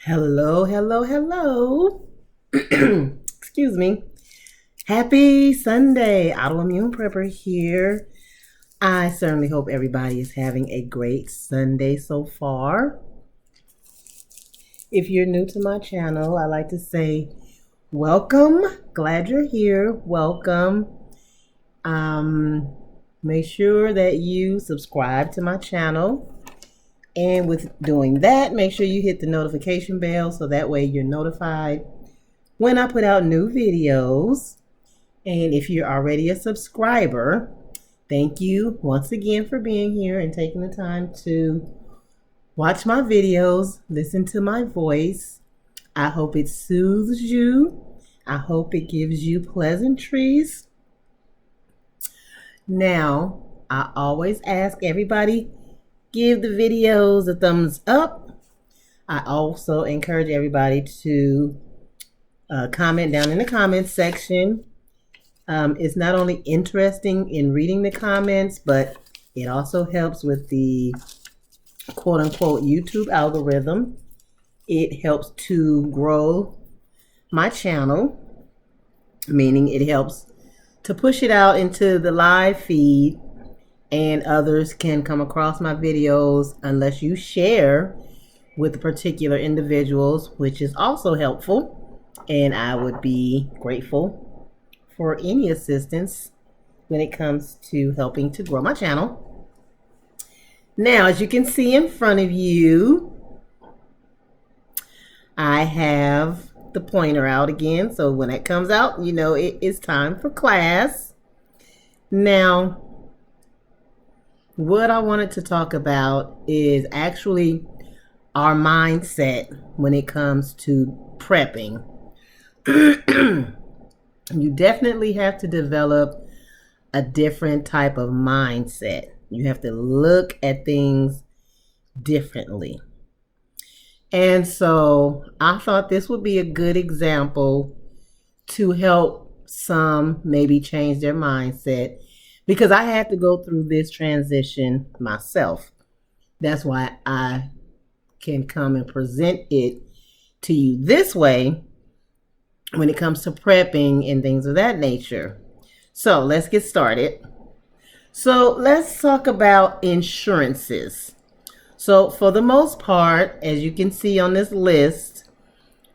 Hello, hello, hello. Excuse me. Happy Sunday. Autoimmune Prepper here. I certainly hope everybody is having a great Sunday so far. If you're new to my channel, I like to say welcome. Glad you're here. Welcome. Make sure that you subscribe to my channel. And with doing that, make sure you hit the notification bell so that way you're notified when I put out new videos. And if you're already a subscriber, thank you once again for being here and taking the time to watch my videos, listen to my voice. I hope it soothes you. I hope it gives you pleasantries. Now, I always ask everybody, give the videos a thumbs up. I also encourage everybody to comment down in the comments section. It's not only interesting in reading the comments, but it also helps with the quote-unquote YouTube algorithm. It helps to grow my channel, meaning it helps to push it out into the live feed, and others can come across my videos unless you share with particular individuals, which is also helpful. And I would be grateful for any assistance when it comes to helping to grow my channel. Now, as you can see in front of you, I have the pointer out again. So when it comes out, you know it is time for class. Now, what I wanted to talk about is actually our mindset when it comes to prepping. You definitely have to develop a different type of mindset. You have to look at things differently. And so I thought this would be a good example to help some maybe change their mindset, because I had to go through this transition myself. That's why I can come and present it to you this way when it comes to prepping and things of that nature. So let's get started. So let's talk about insurances. So for the most part, as you can see on this list,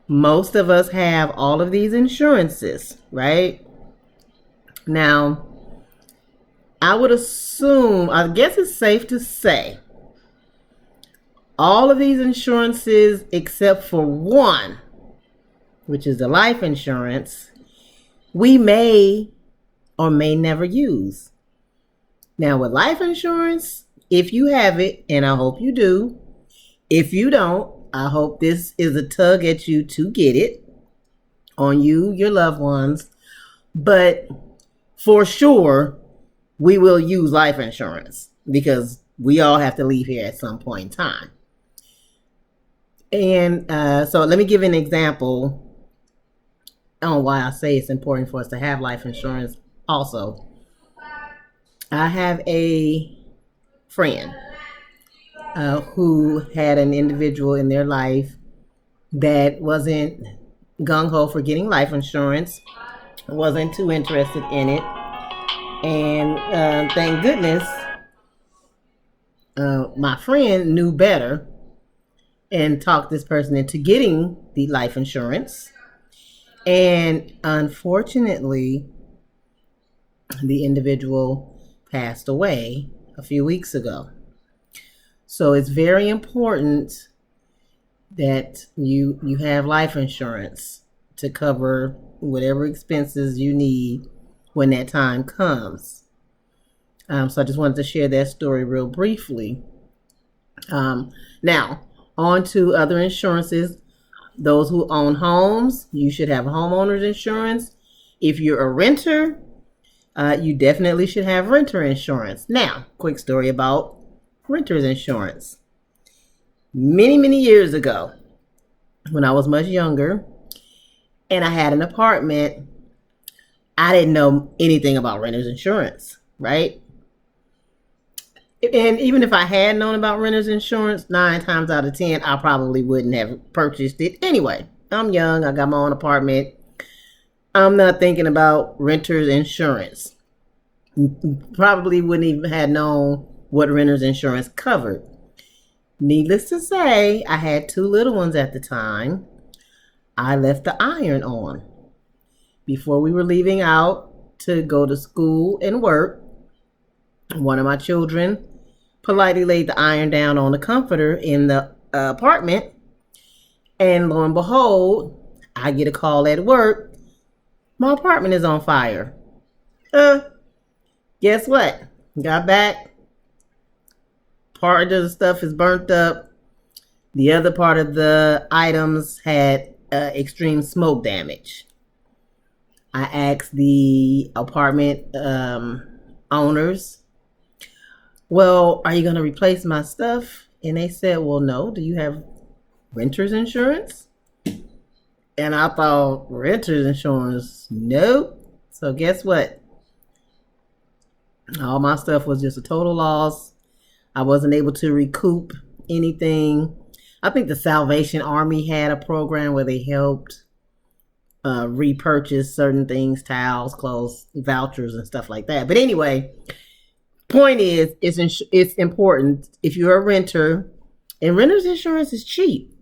most of us have all of these insurances, right? Now, I would assume, I guess it's safe to say, all of these insurances except for one, which is the life insurance, we may or may never use. Now with life insurance, if you have it, and I hope you do, if you don't, I hope this is a tug at you to get it on you, your loved ones. But for sure, we will use life insurance because we all have to leave here at some point in time. And so let me give an example on why I say it's important for us to have life insurance also. I have a friend who had an individual in their life that wasn't gung-ho for getting life insurance, wasn't too interested in it. And thank goodness my friend knew better and talked this person into getting the life insurance. And unfortunately, the individual passed away a few weeks ago. So it's very important that you have life insurance to cover whatever expenses you need when that time comes. So I just wanted to share that story real briefly. Now, on to other insurances. Those who own homes, you should have homeowners insurance. If you're a renter, you definitely should have renter insurance. Now, quick story about renter's insurance. Many, many years ago, when I was much younger, and I had an apartment, I didn't know anything about renter's insurance, right? And even if I had known about renter's insurance, 9 times out of 10, I probably wouldn't have purchased it anyway. I'm young. I got my own apartment. I'm not thinking about renter's insurance. Probably wouldn't even have known what renter's insurance covered. Needless to say, I had 2 little ones at the time. I left the iron on. Before we were leaving out to go to school and work, one of my children politely laid the iron down on the comforter in the apartment. And lo and behold, I get a call at work. My apartment is on fire. Guess what? Got back. Part of the stuff is burnt up. The other part of the items had extreme smoke damage. I asked the apartment owners, well, are you going to replace my stuff? And they said, well, no. Do you have renter's insurance? And I thought, renter's insurance? Nope. So guess what? All my stuff was just a total loss. I wasn't able to recoup anything. I think the Salvation Army had a program where they helped repurchase certain things, towels, clothes, vouchers, and stuff like that. But anyway, point is, it's important if you're a renter, and renter's insurance is cheap.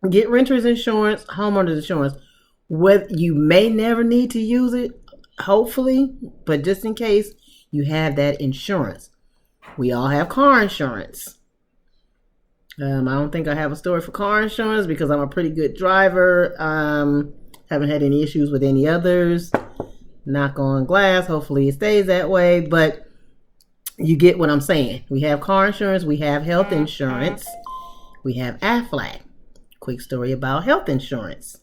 Get renter's insurance, homeowner's insurance. Whether you may never need to use it, hopefully, but just in case, you have that insurance. We all have car insurance. I don't think I have a story for car insurance because I'm a pretty good driver. Haven't had any issues with any others. Knock on glass. Hopefully it stays that way. But you get what I'm saying. We have car insurance. We have health insurance. We have Aflac. Quick story about health insurance.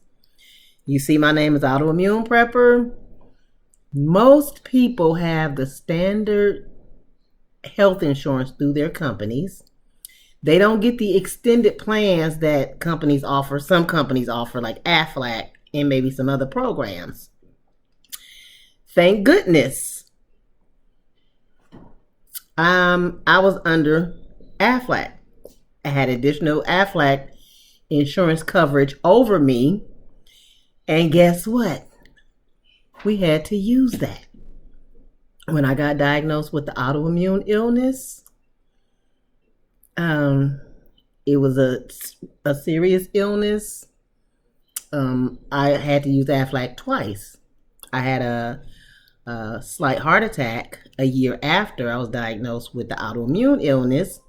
You see my name is Autoimmune Prepper. Most people have the standard health insurance through their companies. They don't get the extended plans that companies offer. Some companies offer, like Aflac and maybe some other programs. Thank goodness. I was under Aflac. I had additional Aflac insurance coverage over me. And guess what? We had to use that. When I got diagnosed with the autoimmune illness, it was a serious illness. I had to use Aflac twice. I had a slight heart attack a year after I was diagnosed with the autoimmune illness,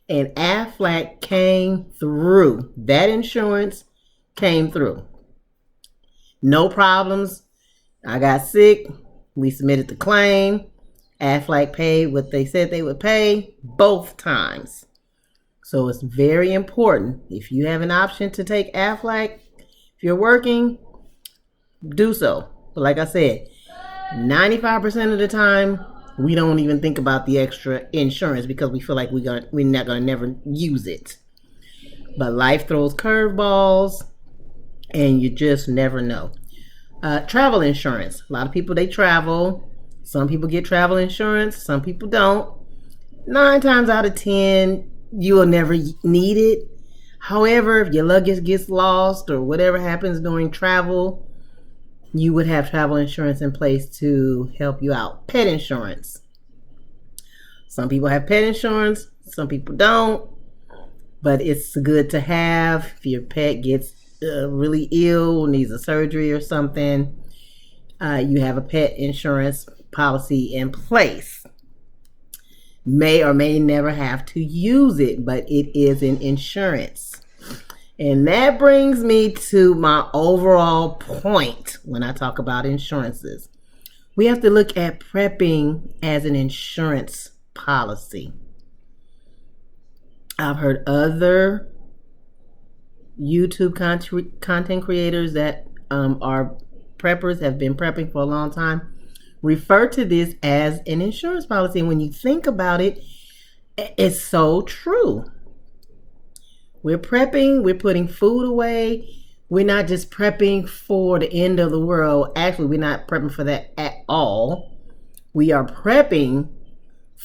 and Aflac came through. That insurance came through. No problems. I got sick. We submitted the claim. Aflac paid what they said they would pay both times. So it's very important. If you have an option to take Aflac, if you're working, do so. But like I said, 95% of the time, we don't even think about the extra insurance because we feel like we're not going to never use it. But life throws curveballs, and you just never know. Travel insurance. A lot of people, they travel. Some people get travel insurance. Some people don't. 9 times out of 10, you will never need it. However, if your luggage gets lost or whatever happens during travel, you would have travel insurance in place to help you out. Pet insurance. Some people have pet insurance. Some people don't. But it's good to have if your pet gets really ill, needs a surgery or something. You have a pet insurance policy in place. May or may never have to use it, but it is an insurance. And that brings me to my overall point when I talk about insurances. We have to look at prepping as an insurance policy. I've heard other YouTube content creators that are preppers, have been prepping for a long time, refer to this as an insurance policy. And when you think about it, it's so true. We're prepping, we're putting food away. We're not just prepping for the end of the world. Actually, we're not prepping for that at all. We are prepping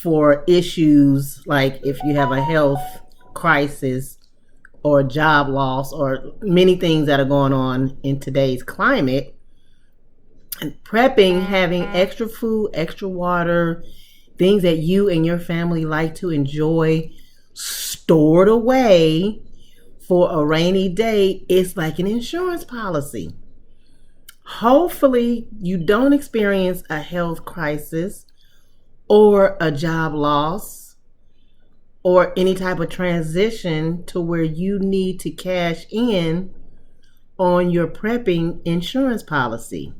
for issues like if you have a health crisis or job loss or many things that are going on in today's climate. And prepping, having extra food, extra water, things that you and your family like to enjoy stored away for a rainy day, is like an insurance policy. Hopefully, you don't experience a health crisis or a job loss or any type of transition to where you need to cash in on your prepping insurance policy.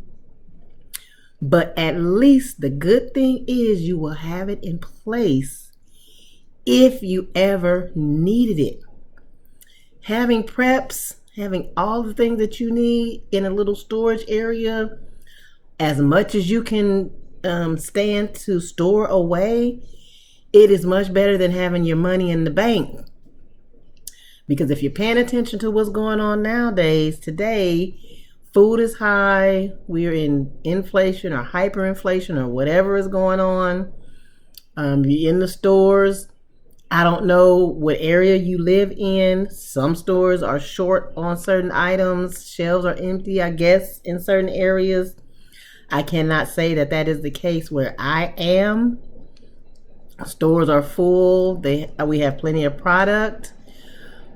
But at least the good thing is you will have it in place if you ever needed it. Having preps, having all the things that you need in a little storage area, as much as you can stand to store away, it is much better than having your money in the bank. Because if you're paying attention to what's going on nowadays, today, food is high, we're in inflation or hyperinflation or whatever is going on. You're in the stores. I don't know what area you live in. Some stores are short on certain items. Shelves are empty, I guess, in certain areas. I cannot say that that is the case where I am. Stores are full. We have plenty of product.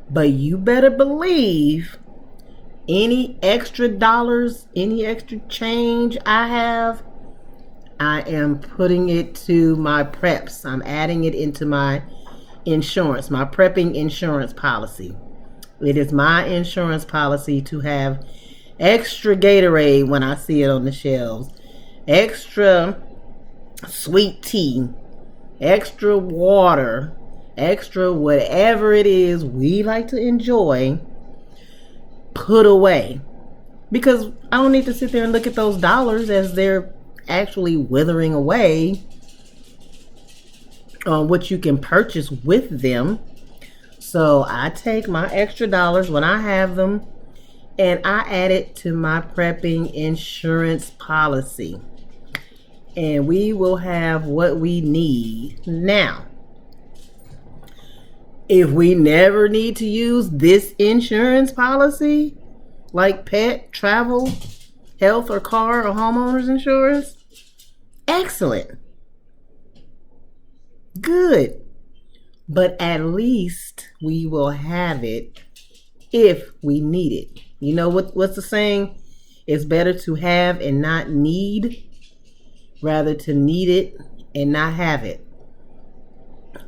But you better believe any extra dollars, any extra change I have, I am putting it to my preps. I'm adding it into my insurance, my prepping insurance policy. It is my insurance policy to have extra Gatorade when I see it on the shelves, extra sweet tea, extra water, extra whatever it is we like to enjoy, put away. Because I don't need to sit there and look at those dollars as they're actually withering away on what you can purchase with them. So I take my extra dollars when I have them and I add it to my prepping insurance policy. And we will have what we need. Now, if we never need to use this insurance policy, like pet, travel, health, or car, or homeowner's insurance, excellent. Good. But at least we will have it if we need it. You know what's the saying? It's better to have and not need, rather to need it and not have it.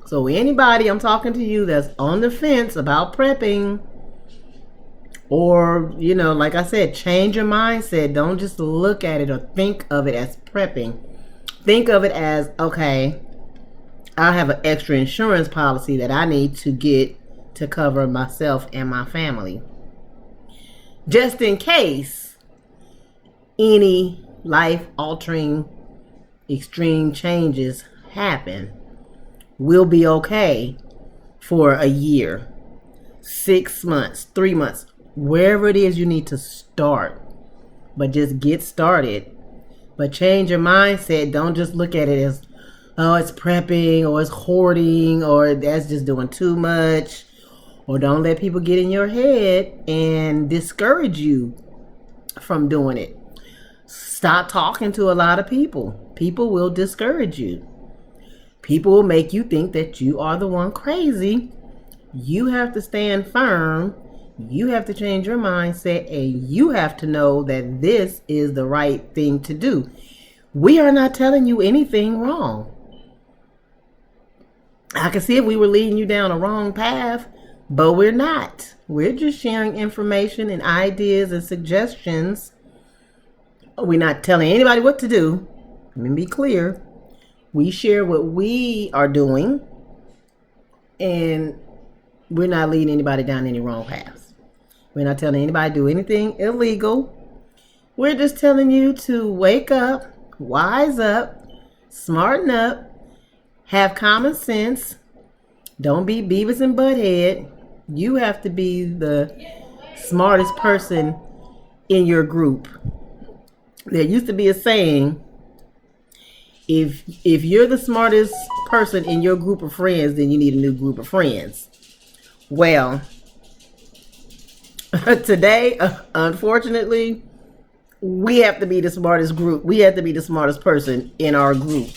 So anybody, I'm talking to you that's on the fence about prepping, or, like I said, change your mindset. Don't just look at it or think of it as prepping. Think of it as, okay, I have an extra insurance policy that I need to get to cover myself and my family. Just in case any life-altering extreme changes happen, we'll be okay for a year, 6 months, 3 months, wherever it is you need to start. But just get started. But change your mindset. Don't just look at it as, oh, it's prepping, or it's hoarding, or that's just doing too much. Or don't let people get in your head and discourage you from doing it. Stop talking to a lot of people. People will discourage you. People will make you think that you are the one crazy. You have to stand firm. You have to change your mindset, and you have to know that this is the right thing to do. We are not telling you anything wrong. I can see if we were leading you down a wrong path, but we're not. We're just sharing information and ideas and suggestions. We're not telling anybody what to do. Let me be clear. We share what we are doing, and we're not leading anybody down any wrong paths. We're not telling anybody to do anything illegal. We're just telling you to wake up, wise up, smarten up, have common sense. Don't be Beavis and Butthead. You have to be the smartest person in your group. There used to be a saying, If you're the smartest person in your group of friends, then you need a new group of friends. Well, today, unfortunately, we have to be the smartest group. We have to be the smartest person in our group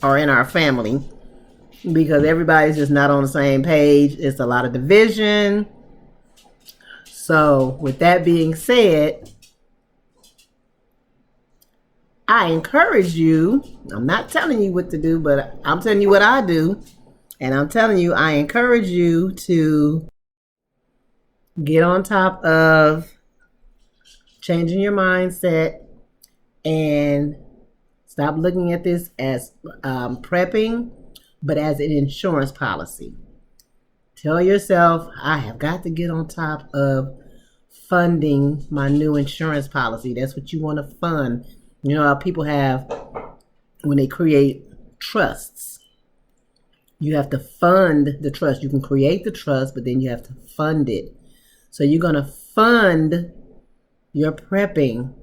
or in our family, because everybody's just not on the same page. It's a lot of division. So, with that being said, I encourage you. I'm not telling you what to do, but I'm telling you what I do. And I'm telling you, I encourage you to get on top of changing your mindset and stop looking at this as prepping, but as an insurance policy. Tell yourself, I have got to get on top of funding my new insurance policy. That's what you want to fund. You know how people have, when they create trusts, you have to fund the trust. You can create the trust, but then you have to fund it. So you're going to fund your prepping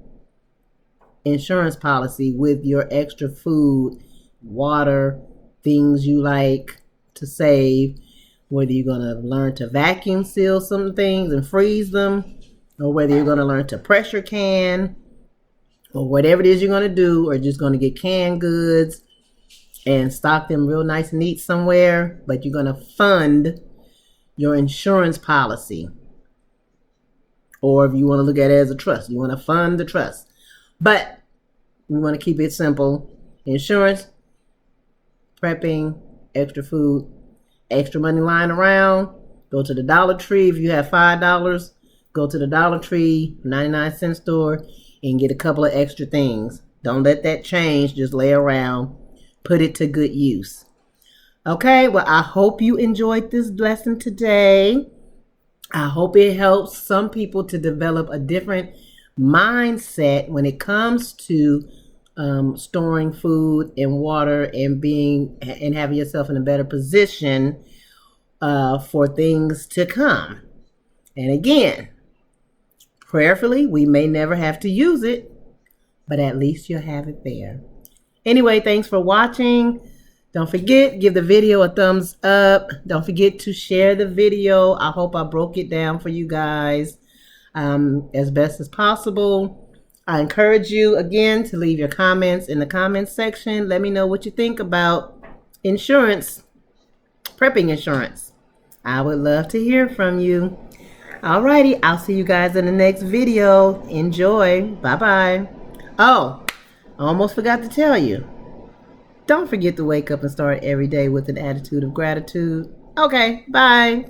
insurance policy with your extra food, water, things you like to save, whether you're going to learn to vacuum seal some things and freeze them, or whether you're going to learn to pressure can, or whatever it is you're going to do, or just going to get canned goods and stock them real nice and neat somewhere. But you're going to fund your insurance policy. Or if you want to look at it as a trust, you want to fund the trust. But we want to keep it simple. Insurance, prepping, extra food, extra money lying around. Go to the Dollar Tree. If you have $5, go to the Dollar Tree, 99-cent store, and get a couple of extra things. Don't let that change just lay around. Put it to good use. Okay, well, I hope you enjoyed this lesson today. I hope it helps some people to develop a different mindset when it comes to storing food and water and having yourself in a better position for things to come. And again, prayerfully, we may never have to use it, but at least you'll have it there. Anyway, thanks for watching. Don't forget, give the video a thumbs up. Don't forget to share the video. I hope I broke it down for you guys as best as possible. I encourage you, again, to leave your comments in the comments section. Let me know what you think about insurance, prepping insurance. I would love to hear from you. Alrighty, I'll see you guys in the next video. Enjoy. Bye-bye. Oh, I almost forgot to tell you. Don't forget to wake up and start every day with an attitude of gratitude. Okay, bye.